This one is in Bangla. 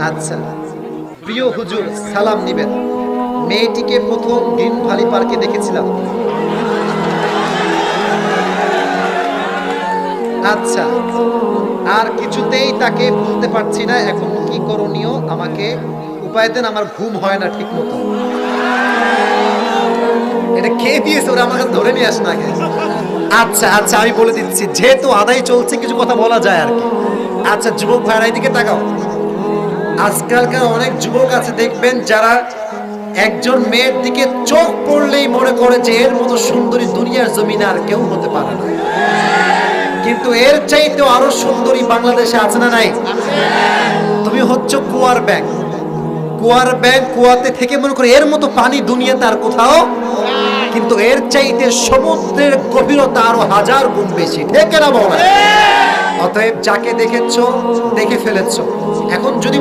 আচ্ছা, প্রিয় হুজুর সালাম নিবেন। মেয়েটিকে প্রথম গ্রিন ভ্যালি পার্কে দেখেছিলাম। আচ্ছা, আর কিছুতেই তাকে ভুলতে পারছি না। এখন কি করণীয়, আমাকে উপায় দেন, আমার ঘুম হয় না ঠিক মতো। এটা কে দিয়েছে, ওরা আমার কাছে ধরে নিয়ে আস না আগে। আচ্ছা আচ্ছা, আমি বলে দিচ্ছি, যেহেতু আদায় চলছে কিছু কথা বলা যায় আর কি। আচ্ছা যুবক ভাইরা এদিকে তাকাও। আজকালকার অনেক যুবক আছে দেখবেন, যারা একজন মেয়ের দিকে চোখ পড়লেই মনে করে যে এর মতো সুন্দরী দুনিয়ার জমিনে আর কেউ হতে পারে না। কিন্তু এর চাইতে আরো সুন্দরী বাংলাদেশে আছে না নাই? তুমি হচ্ছে কুয়ার ব্যাগ। কুয়ার ব্যাগ, কুয়াতে থেকে মনে করে এর মতো পানি দুনিয়াতে আর কোথাও, কিন্তু এর চাইতে সমুদ্রের গভীরতা আরো হাজার গুণ বেশি, ঠিক না বলা? অতএব যাকে দেখেছো দেখে ফেলেছো, এখন যদি